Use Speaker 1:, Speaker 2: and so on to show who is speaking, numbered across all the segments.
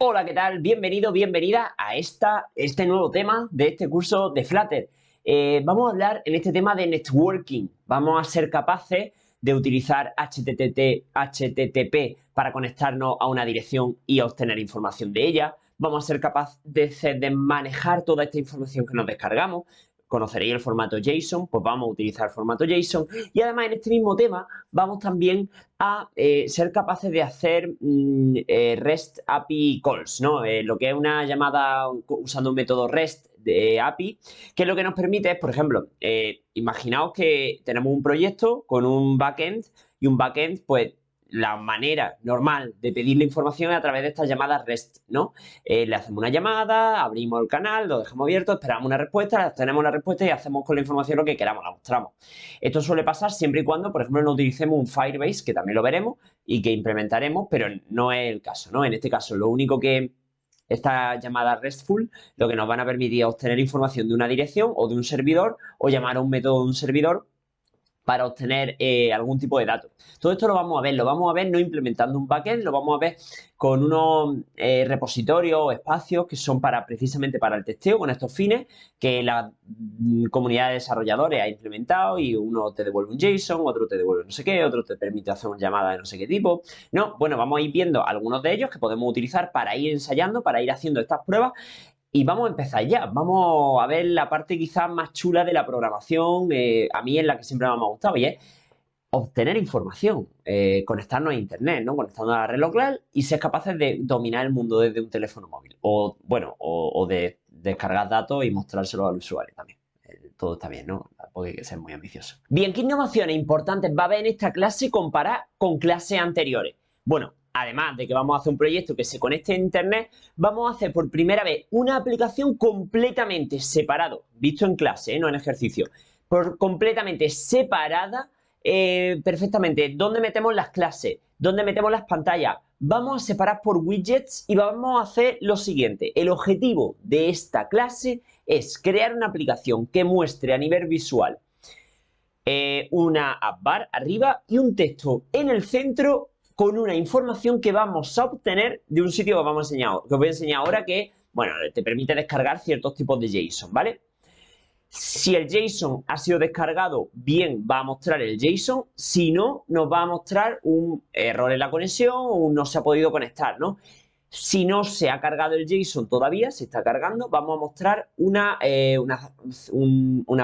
Speaker 1: Hola, ¿qué tal? Bienvenido, bienvenida a este nuevo tema de este curso de Flutter. Vamos a hablar en este tema de networking. Vamos a ser capaces de utilizar HTTP para conectarnos a una dirección y obtener información de ella. Vamos a ser capaces de manejar toda esta información que nos descargamos. Conoceréis el formato JSON, pues vamos a utilizar el formato JSON. Y además en este mismo tema vamos también a ser capaces de hacer REST API calls, ¿no? Lo que es una llamada usando un método REST de API, que lo que nos permite es, por ejemplo, imaginaos que tenemos un proyecto con un backend y un backend, pues la manera normal de pedir la información es a través de estas llamadas REST, ¿no? Le hacemos una llamada, abrimos el canal, lo dejamos abierto, esperamos una respuesta, tenemos la respuesta y hacemos con la información lo que queramos, la mostramos. Esto suele pasar siempre y cuando, por ejemplo, no utilicemos un Firebase, que también lo veremos y que implementaremos, pero no es el caso, ¿no? En este caso, lo único que estas llamadas RESTful lo que nos van a permitir es obtener información de una dirección o de un servidor o llamar a un método de un servidor para obtener algún tipo de datos. Todo esto lo vamos a ver no implementando un backend, lo vamos a ver con unos repositorios o espacios que son precisamente para el testeo con estos fines que la comunidad de desarrolladores ha implementado y uno te devuelve un JSON, otro te devuelve no sé qué, otro te permite hacer una llamada de no sé qué tipo. No, bueno, vamos a ir viendo algunos de ellos que podemos utilizar para ir ensayando, para ir haciendo estas pruebas y vamos a empezar ya. Vamos a ver la parte quizás más chula de la programación, a mí es la que siempre me ha gustado, y es obtener información, conectarnos a Internet, ¿no? Conectarnos a la red local y ser capaces de dominar el mundo desde un teléfono móvil. O, bueno, o de descargar datos y mostrárselos al usuario también. Todo está bien, ¿no? Tampoco hay que ser muy ambicioso. Bien, ¿qué innovaciones importantes va a haber en esta clase comparada con clases anteriores? Bueno, además de que vamos a hacer un proyecto que se conecte a Internet, vamos a hacer por primera vez una aplicación completamente separado, visto en clase, no en ejercicio, completamente separada perfectamente dónde metemos las clases, dónde metemos las pantallas. Vamos a separar por widgets y vamos a hacer lo siguiente. El objetivo de esta clase es crear una aplicación que muestre a nivel visual una app bar arriba y un texto en el centro con una información que vamos a obtener de un sitio que vamos a enseñar, que os voy a enseñar ahora que, bueno, te permite descargar ciertos tipos de JSON, ¿vale? Si el JSON ha sido descargado, bien va a mostrar el JSON, si no, nos va a mostrar un error en la conexión o un no se ha podido conectar, ¿no? Si no se ha cargado el JSON todavía, se está cargando, vamos a mostrar una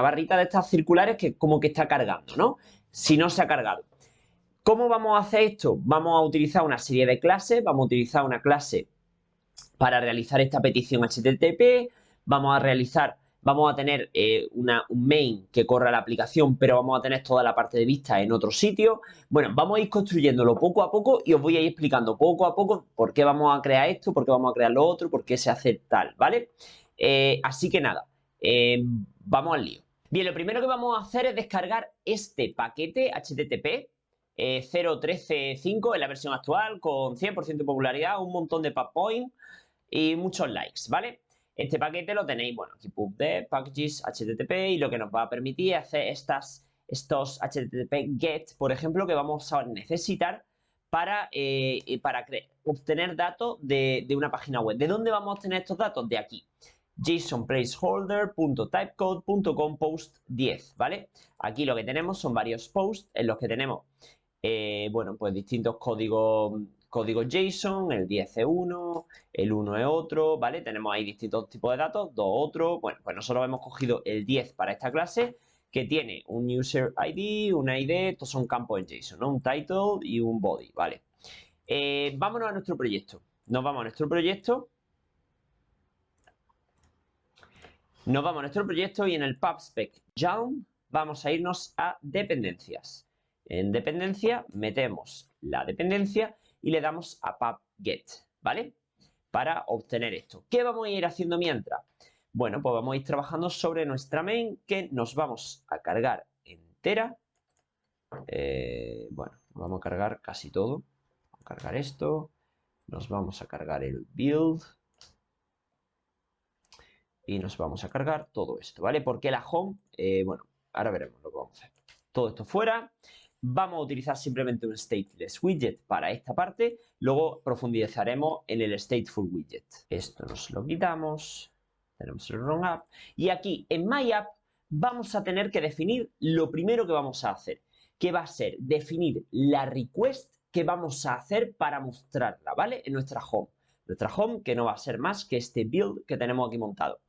Speaker 1: barrita de estas circulares que como que está cargando, ¿no? Si no se ha cargado. ¿Cómo vamos a hacer esto? Vamos a utilizar una serie de clases, vamos a utilizar una clase para realizar esta petición HTTP, vamos a tener un main que corra la aplicación, pero vamos a tener toda la parte de vista en otro sitio. Bueno, vamos a ir construyéndolo poco a poco y os voy a ir explicando poco a poco por qué vamos a crear esto, por qué vamos a crear lo otro, por qué se hace tal, ¿vale? Así que nada, vamos al lío. Bien, lo primero que vamos a hacer es descargar este paquete HTTP 0.13.5 en la versión actual, con 100% de popularidad, un montón de point y muchos likes, ¿vale? Este paquete lo tenéis, bueno, aquí pubdev, packages, http y lo que nos va a permitir hacer estos http get, por ejemplo, que vamos a necesitar para obtener datos de una página web. ¿De dónde vamos a obtener estos datos? De aquí. JSON placeholder.typecode.com post 10, ¿vale? Aquí lo que tenemos son varios posts en los que tenemos, bueno, pues distintos códigos JSON, el 10 es uno, el 1 es otro, ¿vale? Tenemos ahí distintos tipos de datos, 2 otro. Bueno, pues nosotros hemos cogido el 10 para esta clase, que tiene un user ID, una ID, estos son campos en JSON, ¿no? Un title y un body, ¿vale? Vámonos a nuestro proyecto. Nos vamos a nuestro proyecto. Y en el pubspec Yelm vamos a irnos a dependencias. En dependencia metemos la dependencia y le damos a pubget, ¿vale? Para obtener esto. ¿Qué vamos a ir haciendo mientras? Bueno, pues vamos a ir trabajando sobre nuestra main que nos vamos a cargar entera. Bueno, vamos a cargar casi todo. Vamos a cargar esto. Nos vamos a cargar el build. Y nos vamos a cargar todo esto, ¿vale? Porque la home, bueno, ahora veremos lo que vamos a hacer. Todo esto fuera. vamos a utilizar simplemente un stateless widget para esta parte. Luego profundizaremos en el stateful widget. Esto nos lo quitamos. Tenemos el run app. Y aquí en my app vamos a tener que definir lo primero que vamos a hacer, que va a ser definir la request que vamos a hacer para mostrarla, ¿vale? En nuestra home. Nuestra home, que no va a ser más que este build que tenemos aquí montado.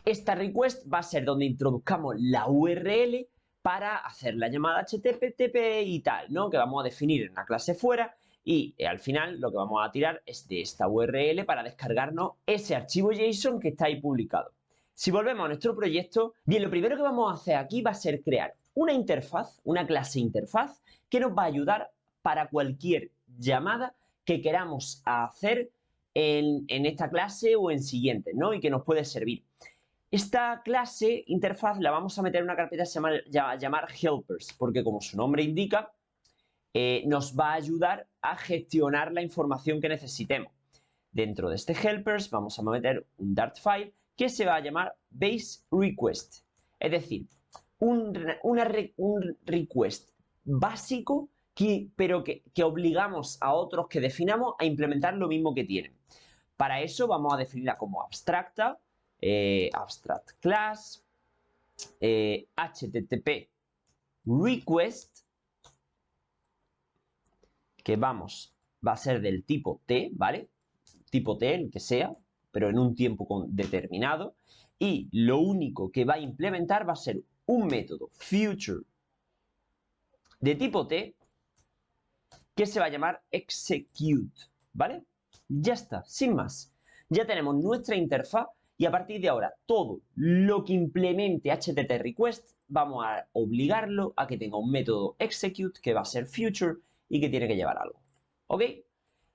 Speaker 1: Esta request va a ser donde introduzcamos la URL para hacer la llamada HTTP y tal, ¿no? Que vamos a definir en una clase fuera y al final lo que vamos a tirar es de esta URL para descargarnos ese archivo JSON que está ahí publicado. Si volvemos a nuestro proyecto, bien, lo primero que vamos a hacer aquí va a ser crear una interfaz, una clase interfaz, que nos va a ayudar para cualquier llamada que queramos hacer en esta clase o en siguientes, ¿no? Y que nos puede servir. Esta clase interfaz la vamos a meter en una carpeta que se llama llamar helpers, porque como su nombre indica, nos va a ayudar a gestionar la información que necesitemos. Dentro de este helpers vamos a meter un Dart file que se va a llamar base request, es decir, un request básico pero que obligamos a otros que definamos a implementar lo mismo que tienen. Para eso vamos a definirla como abstracta, abstract class, HTTP request, que va a ser del tipo T, ¿vale? Tipo T, el que sea, pero en un tiempo determinado. Y lo único que va a implementar va a ser un método future de tipo T que se va a llamar execute, ¿vale? Ya está, sin más. Ya tenemos nuestra interfaz y a partir de ahora todo lo que implemente HTTP request vamos a obligarlo a que tenga un método execute que va a ser future y que tiene que llevar algo. ¿Ok?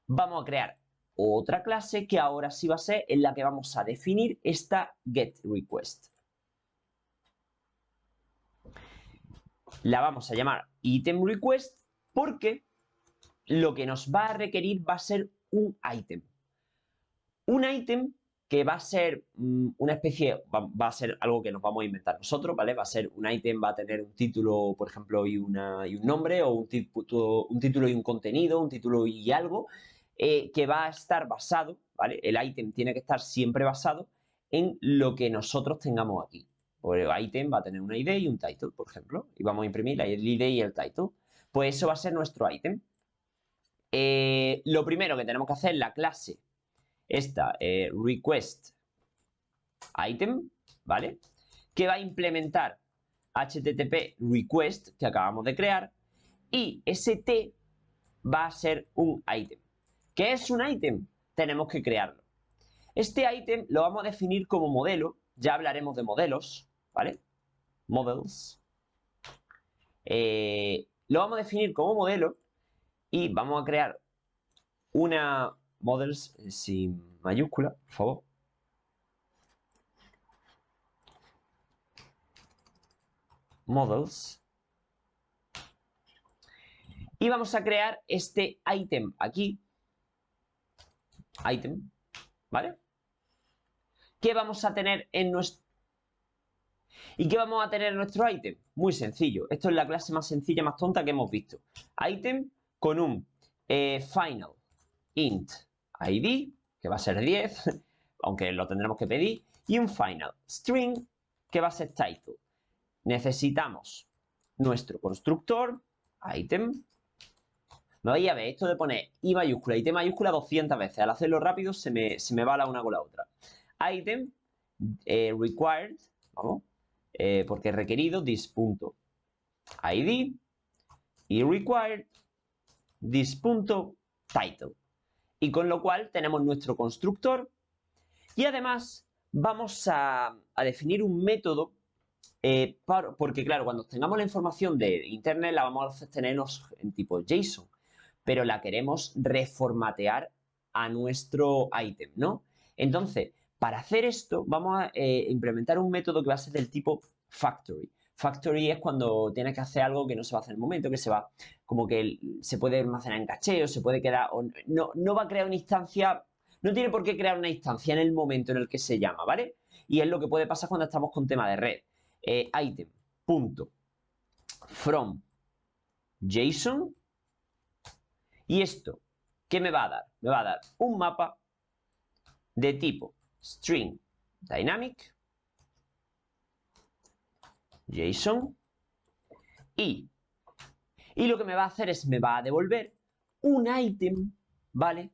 Speaker 1: Vamos a crear otra clase que ahora sí va a ser en la que vamos a definir esta getRequest. La vamos a llamar itemRequest porque lo que nos va a requerir va a ser un item. Un item que va a ser una especie, va a ser algo que nos vamos a inventar nosotros, ¿vale? Va a ser un item, va a tener un título, por ejemplo, y un nombre, o un título y un contenido, un título y algo, que va a estar basado, ¿vale? El item tiene que estar siempre basado en lo que nosotros tengamos aquí. Pues el item va a tener una ID y un title, por ejemplo, y vamos a imprimir la ID y el title. Pues eso va a ser nuestro item. Lo primero que tenemos que hacer es la clase esta request item, ¿vale? Que va a implementar HTTP request que acabamos de crear y ese T va a ser un item. ¿Qué es un item? Tenemos que crearlo. Este item lo vamos a definir como modelo, ya hablaremos de modelos, ¿vale? Models. Lo vamos a definir como modelo y vamos a crear una models sin mayúscula, por favor. Models. Y vamos a crear este item aquí. Item, ¿vale? ¿Qué vamos a tener en nuestro... ¿Y qué vamos a tener en nuestro item? Muy sencillo. Esto es la clase más sencilla, más tonta que hemos visto. Item con un final int id, que va a ser 10, aunque lo tendremos que pedir, y un final string, que va a ser title. Necesitamos nuestro constructor, item. Me vais a ver esto de poner I mayúscula y T mayúscula 200 veces. Al hacerlo rápido se me va la una con la otra. Item required, vamos, porque es requerido this.id y required this.title. Y con lo cual tenemos nuestro constructor y además vamos a definir un método porque claro, cuando tengamos la información de internet la vamos a tener en tipo JSON, pero la queremos reformatear a nuestro item, ¿no? Entonces, para hacer esto vamos a implementar un método que va a ser del tipo factory. Factory es cuando tienes que hacer algo que no se va a hacer en el momento, que se va, como que se puede almacenar en cacheo, se puede quedar, o no va a crear una instancia, no tiene por qué crear una instancia en el momento en el que se llama, ¿vale? Y es lo que puede pasar cuando estamos con tema de red. Item.from JSON. ¿Y esto qué me va a dar? Me va a dar un mapa de tipo string dynamic JSON y lo que me va a hacer es me va a devolver un ítem, ¿vale?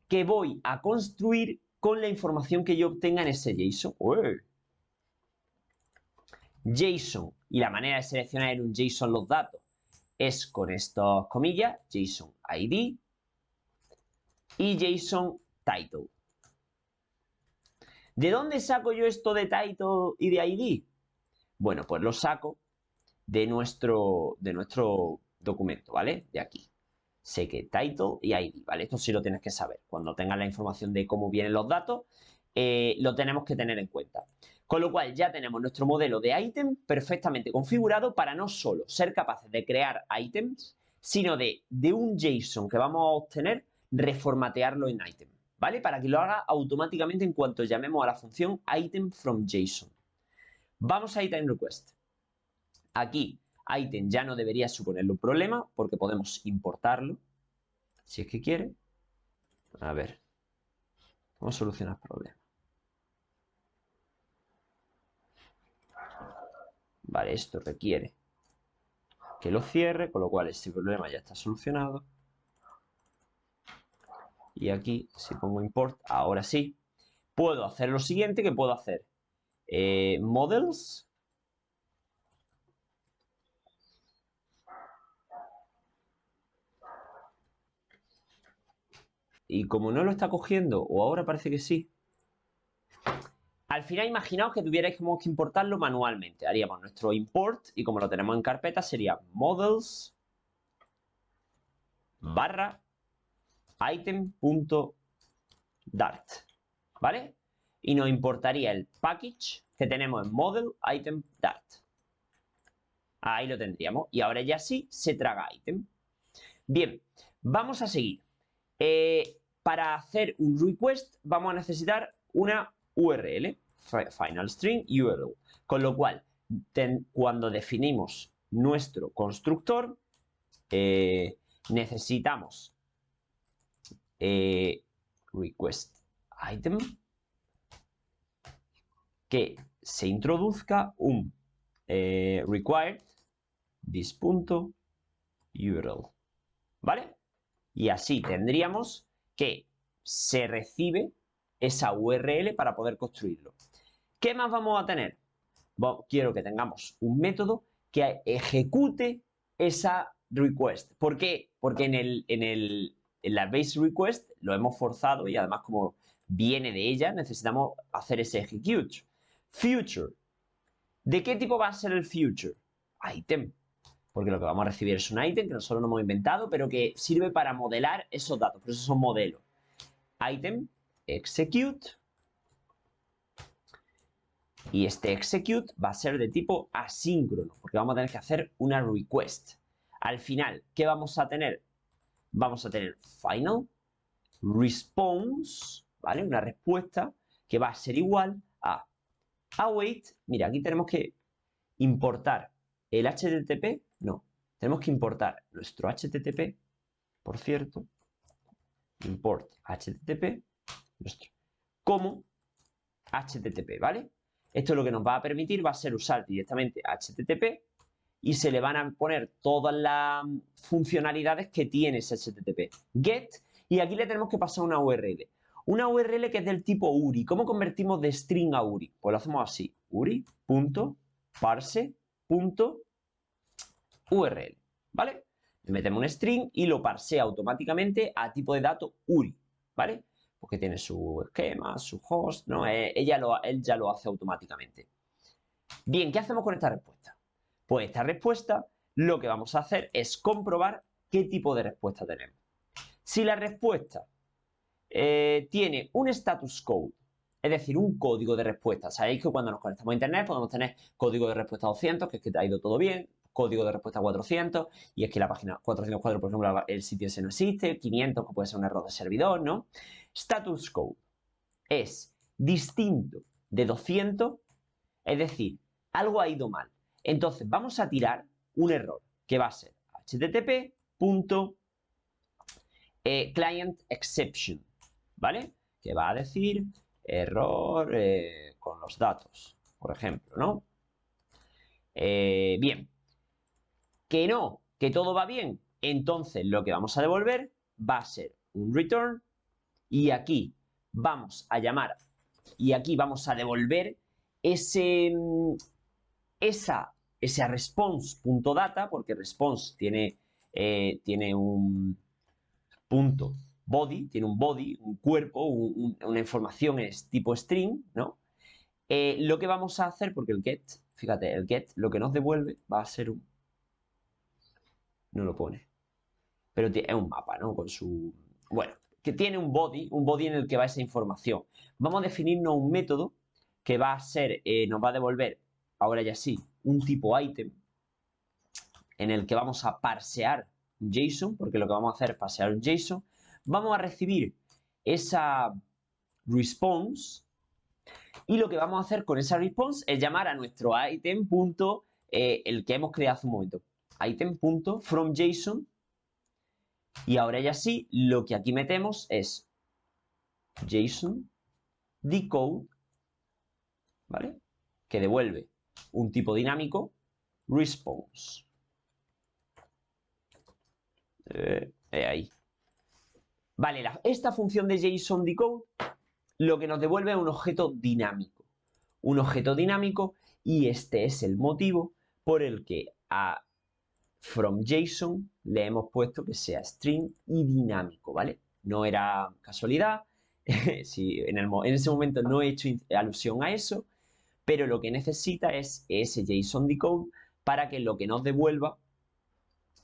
Speaker 1: Que voy a construir con la información que yo obtenga en ese JSON. ¡Uy! JSON, y la manera de seleccionar en un JSON los datos es con estas comillas, JSON ID y JSON title. ¿De dónde saco yo esto de title y de ID? Bueno, pues lo saco de nuestro documento, ¿vale? De aquí. Sé que title y ID, ¿vale? Esto sí lo tienes que saber. Cuando tengas la información de cómo vienen los datos, lo tenemos que tener en cuenta. Con lo cual ya tenemos nuestro modelo de item perfectamente configurado para no solo ser capaces de crear items, sino de un JSON que vamos a obtener, reformatearlo en item, ¿vale? Para que lo haga automáticamente en cuanto llamemos a la función item from JSON. Vamos a item request. Aquí item ya no debería suponerle un problema porque podemos importarlo, si es que quiere. A ver, vamos a solucionar problemas. Vale, esto requiere que lo cierre, con lo cual este problema ya está solucionado. Y aquí, si pongo import, ahora sí, puedo hacer lo siguiente que puedo hacer. Models. Y como no lo está cogiendo, o ahora parece que sí, al final imaginaos que tuviéramos que importarlo manualmente. Haríamos nuestro import y como lo tenemos en carpeta sería models barra item.dart, ¿vale? Y nos importaría el package que tenemos en model item.dart. Ahí lo tendríamos. Y ahora ya sí se traga item. Bien, vamos a seguir. Para hacer un request vamos a necesitar una URL, final string URL. Con lo cual, cuando definimos nuestro constructor, necesitamos request item que se introduzca un required this.url, ¿vale? Y así tendríamos que se recibe esa URL para poder construirlo. ¿Qué más vamos a tener? Bueno, quiero que tengamos un método que ejecute esa request. ¿Por qué? Porque en la base request lo hemos forzado y además como viene de ella necesitamos hacer ese execute. Future. ¿De qué tipo va a ser el future? Item. Porque lo que vamos a recibir es un item que nosotros no hemos inventado, pero que sirve para modelar esos datos. Por eso son modelos. Item, execute. Y este execute va a ser de tipo asíncrono, porque vamos a tener que hacer una request. Al final, ¿qué vamos a tener? Vamos a tener final response, ¿vale? Una respuesta que va a ser igual a await. Mira, aquí tenemos que importar el HTTP. No, tenemos que importar nuestro HTTP, por cierto. Import HTTP nuestro, como HTTP, ¿vale? Esto lo que nos va a permitir va a ser usar directamente HTTP y se le van a poner todas las funcionalidades que tiene ese HTTP. Get, y aquí le tenemos que pasar una URL. Una URL que es del tipo URI. ¿Cómo convertimos de string a URI? Pues lo hacemos así. URI.parse.url, ¿vale? Le metemos un string y lo parsea automáticamente a tipo de datos URI, ¿vale? Porque tiene su esquema, su host, ¿no? Él ya lo hace automáticamente. Bien, ¿qué hacemos con esta respuesta? Pues esta respuesta lo que vamos a hacer es comprobar qué tipo de respuesta tenemos. Si la respuesta tiene un status code, es decir, un código de respuesta. Sabéis que cuando nos conectamos a internet podemos tener código de respuesta 200, que es que te ha ido todo bien, código de respuesta 400, y es que la página 404, por ejemplo, el sitio ese no existe, 500, que puede ser un error de servidor, ¿no? Status code es distinto de 200, es decir, algo ha ido mal. Entonces, vamos a tirar un error, que va a ser client exception, ¿vale? Que va a decir error con los datos, por ejemplo, ¿no? Bien. Que no, que todo va bien. Entonces lo que vamos a devolver va a ser un return y aquí vamos a llamar y aquí vamos a devolver esa response.data, porque response tiene un punto body, tiene un body, un cuerpo, una información es tipo string, ¿no? Lo que vamos a hacer, porque el get, fíjate, el get lo que nos devuelve va a ser un... No lo pone. Pero es un mapa, ¿no? Con su... Bueno, que tiene un body en el que va esa información. Vamos a definirnos un método que va a ser, nos va a devolver, ahora ya sí, un tipo item en el que vamos a parsear un JSON, porque lo que vamos a hacer es parsear un JSON. Vamos a recibir esa response y lo que vamos a hacer con esa response es llamar a nuestro item. El que hemos creado hace un momento. Item.fromJSON. Y ahora ya sí, lo que aquí metemos es JSON decode, ¿vale? Que devuelve un tipo dinámico response. Ahí. Vale, esta función de JSON decode lo que nos devuelve es un objeto dinámico. Un objeto dinámico y este es el motivo por el que a fromJSON le hemos puesto que sea string y dinámico, ¿vale? No era casualidad, si en ese momento no he hecho alusión a eso, pero lo que necesita es ese JSON decode para que lo que nos devuelva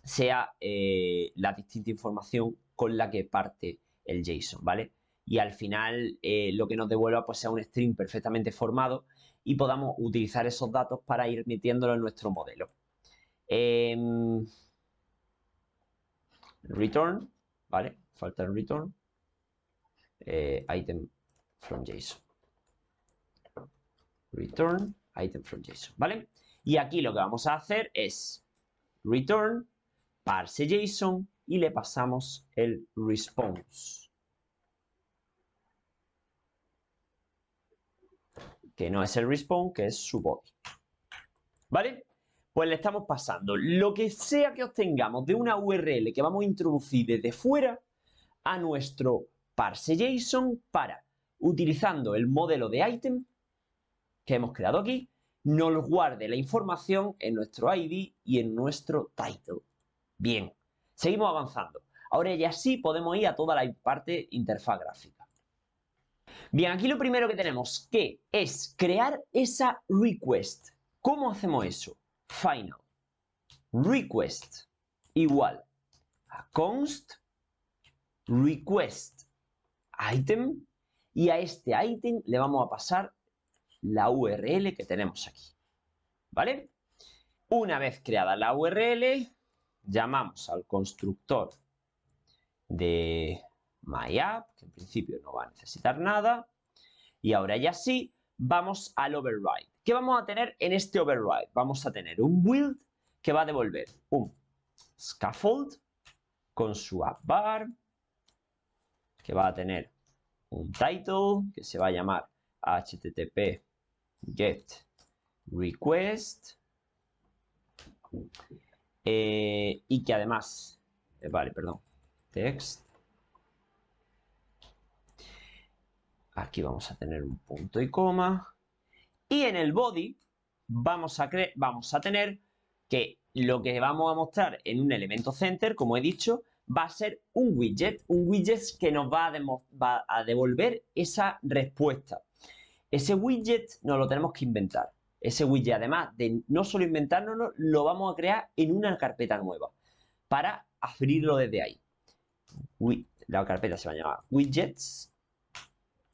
Speaker 1: sea la distinta información con la que parte el JSON, ¿vale? Y al final lo que nos devuelva pues sea un string perfectamente formado y podamos utilizar esos datos para ir metiéndolo en nuestro modelo. Return, ¿vale? Falta el return. Item from JSON. Return item from JSON, ¿vale? Y aquí lo que vamos a hacer es return parse JSON y le pasamos el response, que no es el response, que es su body, ¿vale? Pues le estamos pasando lo que sea que obtengamos de una URL que vamos a introducir desde fuera a nuestro parse JSON para, utilizando el modelo de item que hemos creado aquí, nos guarde la información en nuestro ID y en nuestro title. Bien, seguimos avanzando. Ahora ya sí podemos ir a toda la parte interfaz gráfica. Bien, aquí lo primero que tenemos que es crear esa request. ¿Cómo hacemos eso? Final request igual a const request item y a este item le vamos a pasar la URL que tenemos aquí, ¿vale? Una vez creada la URL, llamamos al constructor de MyApp, que en principio no va a necesitar nada, y ahora ya sí, vamos al override. ¿Qué vamos a tener en este override? Vamos a tener un build que va a devolver un scaffold con su appbar, que va a tener un title que se va a llamar http get request y que además, text. Aquí vamos a tener un punto y coma. Y en el body vamos a tener que lo que vamos a mostrar en un elemento center, como he dicho, va a ser un widget que nos va a devolver esa respuesta. Ese widget nos lo tenemos que inventar. Ese widget, además de no solo inventárnoslo, lo vamos a crear en una carpeta nueva para abrirlo desde ahí. La carpeta se va a llamar widgets.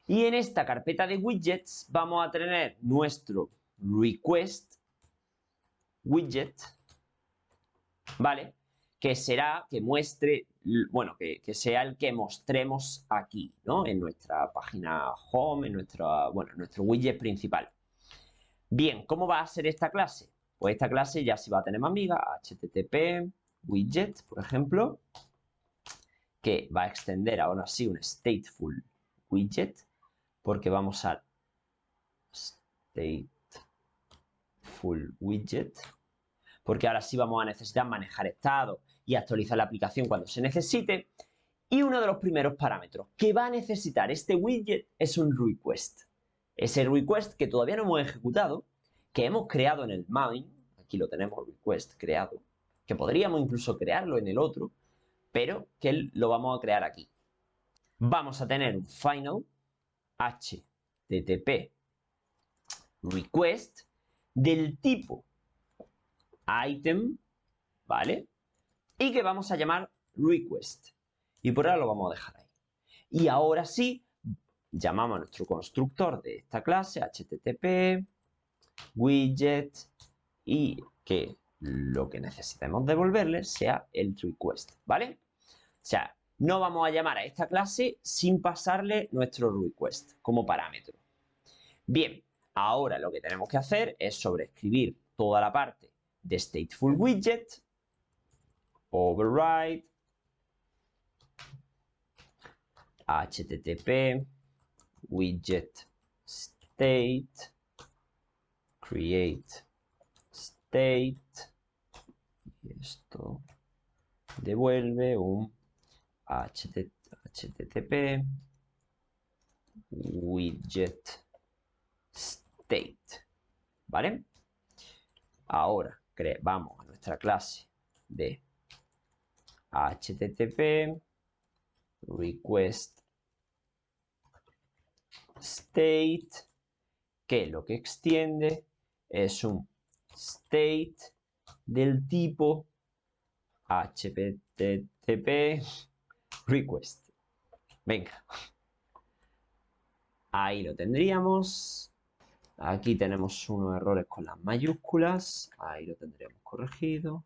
Speaker 1: Y en esta carpeta de widgets vamos a tener nuestro request widget, ¿vale? Que será que muestre, bueno, que sea el que mostremos aquí, ¿no? En nuestra página home, en nuestro widget principal. Bien, ¿cómo va a ser esta clase? Pues esta clase ya sí va a tener más migas, http widget, por ejemplo, que va a extender ahora sí un stateful widget, porque vamos a stateful widget, porque ahora sí vamos a necesitar manejar estado y actualizar la aplicación cuando se necesite. Y uno de los primeros parámetros que va a necesitar este widget es un request. Ese request que todavía no hemos ejecutado, que hemos creado en el main, aquí lo tenemos, request creado, que podríamos incluso crearlo en el otro, pero que lo vamos a crear aquí. Vamos a tener un final HTTP request del tipo item, ¿vale? Y que vamos a llamar request. Y por ahora lo vamos a dejar ahí. Y ahora sí, llamamos a nuestro constructor de esta clase, HTTP, widget, y que lo que necesitemos devolverle sea el request, ¿vale? O sea, no vamos a llamar a esta clase sin pasarle nuestro request como parámetro. Bien, ahora lo que tenemos que hacer es sobreescribir toda la parte de stateful widget, override, http widget state, create state, y esto devuelve un http widget state, ¿vale? Ahora vamos a nuestra clase de http request state, que lo que extiende es un state del tipo http request. Venga. Ahí lo tendríamos. Aquí tenemos unos errores con las mayúsculas. Ahí lo tendríamos corregido.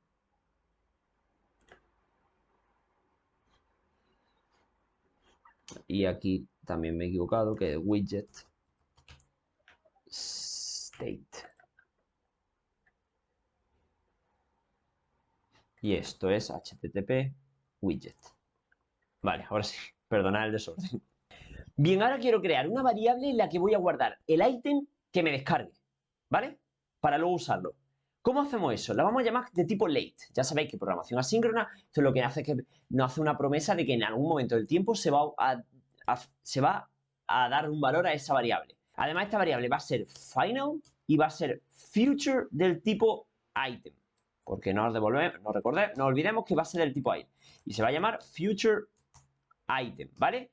Speaker 1: Y aquí también me he equivocado, que es widget state. Y esto es http widget. Vale, ahora sí, perdonad el desorden. Bien, ahora quiero crear una variable en la que voy a guardar el ítem que me descargue, ¿vale? Para luego usarlo. ¿Cómo hacemos eso? La vamos a llamar de tipo late. Ya sabéis que programación asíncrona, esto lo que hace es que nos hace una promesa de que en algún momento del tiempo se va a dar un valor a esa variable. Además, esta variable va a ser final y va a ser future del tipo item. Porque no olvidemos que va a ser del tipo item. Y se va a llamar future item, ¿vale?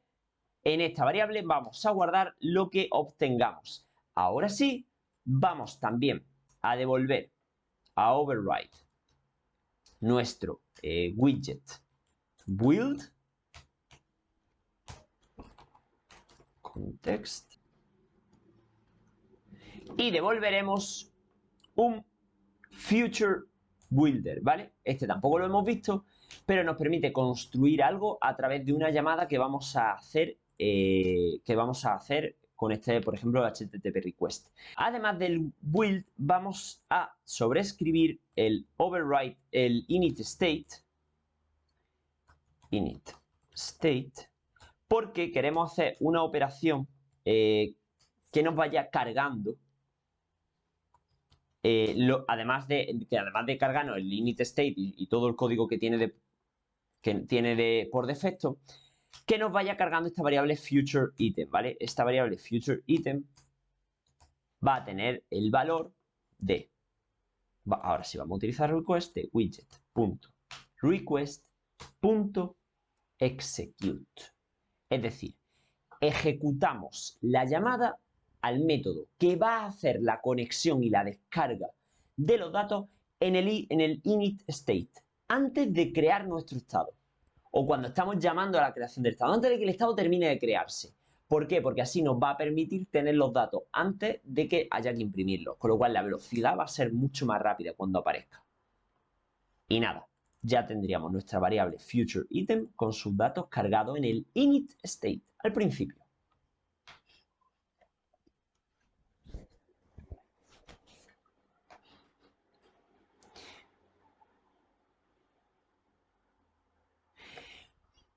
Speaker 1: En esta variable vamos a guardar lo que obtengamos. Ahora sí, vamos también a devolver, a override nuestro widget build context y devolveremos un future builder, ¿vale? Este tampoco lo hemos visto, pero nos permite construir algo a través de una llamada que vamos a hacer con este, por ejemplo, HTTP request. Además del build, vamos a sobreescribir el override, el init state, porque queremos hacer una operación que nos vaya cargando además de cargarnos el init state y todo el código que tiene por defecto, que nos vaya cargando esta variable future item, ¿vale? Esta variable future item va a tener el valor de, ahora sí vamos a utilizar request de widget.request.execute. Es decir, ejecutamos la llamada al método que va a hacer la conexión y la descarga de los datos en el init state, antes de crear nuestro estado. O cuando estamos llamando a la creación del estado, antes de que el estado termine de crearse. ¿Por qué? Porque así nos va a permitir tener los datos antes de que haya que imprimirlos. Con lo cual la velocidad va a ser mucho más rápida cuando aparezca. Y nada, ya tendríamos nuestra variable futureItem con sus datos cargados en el init state al principio.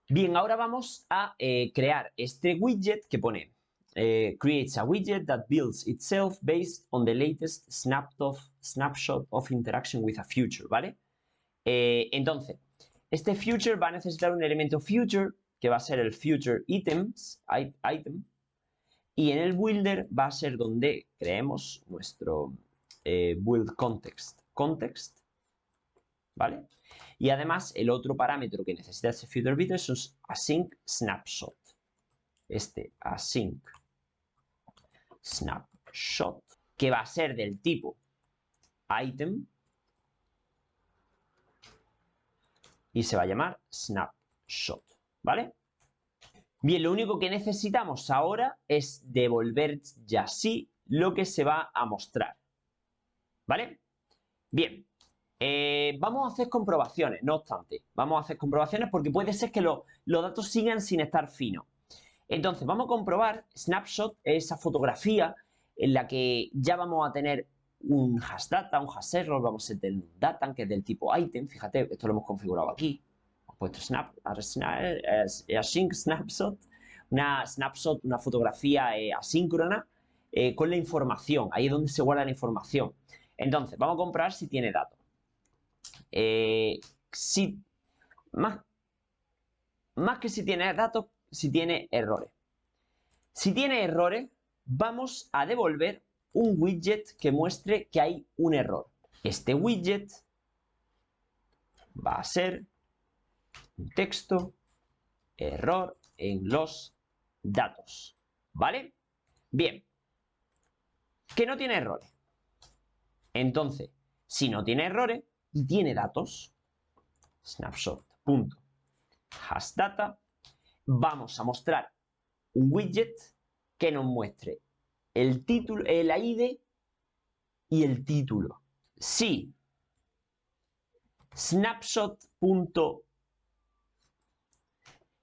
Speaker 1: Bien, ahora vamos a crear este widget que pone creates a widget that builds itself based on the latest snapshot of interaction with a future, ¿vale? Entonces, este future va a necesitar un elemento future que va a ser el future item, y en el builder va a ser donde creemos nuestro build context, ¿vale? Y además el otro parámetro que necesita ese future bit es un async snapshot. Este async snapshot, que va a ser del tipo item y se va a llamar snapshot, ¿vale? Bien, lo único que necesitamos ahora es devolver ya sí lo que se va a mostrar, ¿vale? Bien, vamos a hacer comprobaciones, no obstante, vamos a hacer comprobaciones porque puede ser que los datos sigan sin estar finos. Entonces, vamos a comprobar, snapshot es esa fotografía en la que ya vamos a tener un hash data, un hash error, vamos a tener un data que es del tipo item, fíjate, esto lo hemos configurado aquí, hemos puesto async snapshot, una fotografía asíncrona con la información, ahí es donde se guarda la información. Entonces, vamos a comprobar si tiene datos. Más que si tiene datos, si tiene errores. Si tiene errores, vamos a devolver un widget que muestre que hay un error. Este widget va a ser un texto error en los datos, ¿vale? Bien, que no tiene errores. Entonces, si no tiene errores y tiene datos, snapshot.hashData, vamos a mostrar un widget que nos muestre el título, el ID y el título. Si snapshot.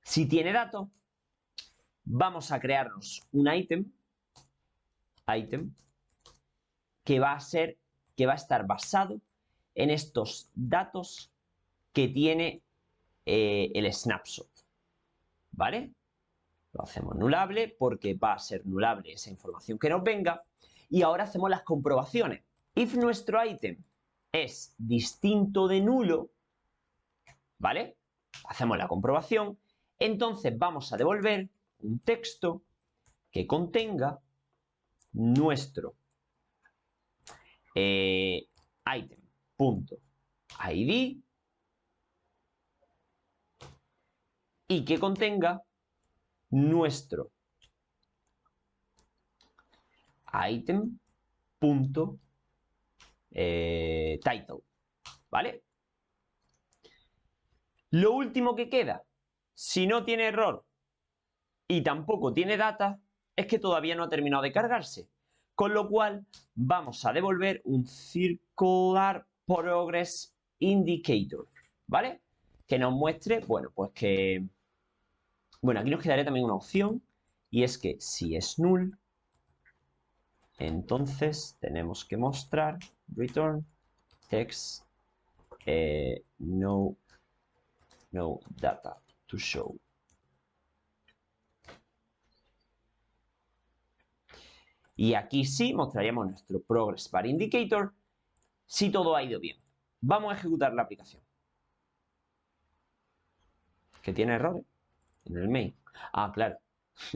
Speaker 1: Si tiene datos, vamos a crearnos un item que va a estar basado en estos datos que tiene el snapshot, ¿vale? Lo hacemos nullable porque va a ser nullable esa información que nos venga. Y ahora hacemos las comprobaciones. If nuestro item es distinto de nulo, ¿vale? Hacemos la comprobación. Entonces vamos a devolver un texto que contenga nuestro item.id y que contenga nuestro item.title, ¿vale? Lo último que queda, si no tiene error y tampoco tiene data, es que todavía no ha terminado de cargarse. Con lo cual, vamos a devolver un circular progress indicator, ¿vale? Que nos muestre, bueno, pues que... Bueno, aquí nos quedaría también una opción, y es que si es null, entonces tenemos que mostrar return text no data to show. Y aquí sí mostraríamos nuestro progress bar indicator si todo ha ido bien. Vamos a ejecutar la aplicación. Que tiene errores en el main. Ah, claro.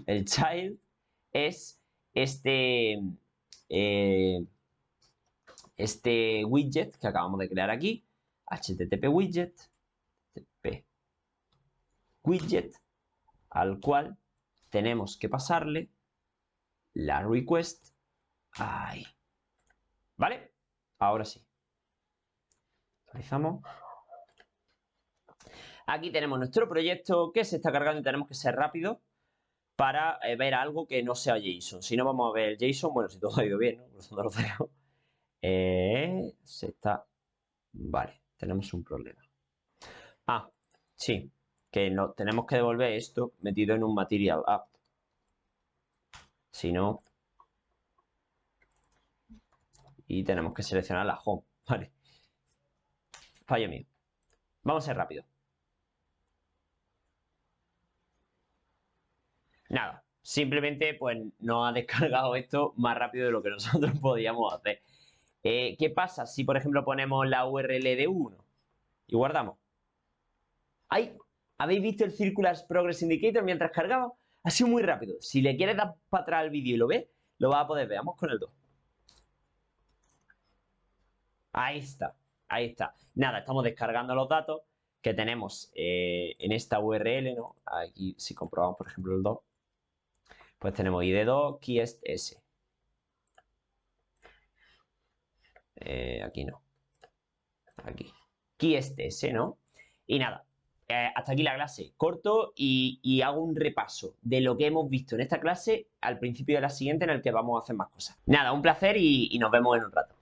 Speaker 1: El child es este widget que acabamos de crear aquí. HTTP widget, al cual tenemos que pasarle la request ahí. ¿Vale? Ahora sí. Actualizamos. Aquí tenemos nuestro proyecto que se está cargando y tenemos que ser rápidos para ver algo que no sea JSON. Si no, vamos a ver JSON. Bueno, si todo ha ido bien, ¿no? Cruzando los dedos. Se está... Vale, tenemos un problema. Ah, sí, que no, tenemos que devolver esto metido en un material app. Si no... Y tenemos que seleccionar la home. Vale. Fallo mío. Vamos a ser rápido. Nada, simplemente pues nos ha descargado esto más rápido de lo que nosotros podíamos hacer. ¿Qué pasa si, por ejemplo, ponemos la URL de 1 y guardamos? ¡Ay! ¿Habéis visto el Circular Progress Indicator mientras cargaba? Ha sido muy rápido. Si le quieres dar para atrás al vídeo y lo ves, lo vas a poder ver. Vamos con el 2. Ahí está, ahí está. Nada, estamos descargando los datos que tenemos en esta URL, ¿no? Aquí, si comprobamos, por ejemplo, el 2, pues tenemos id2, keys. Aquí no. Aquí. Keys, ¿no? Y nada, hasta aquí la clase. Corto y hago un repaso de lo que hemos visto en esta clase al principio de la siguiente en el que vamos a hacer más cosas. Nada, un placer y nos vemos en un rato.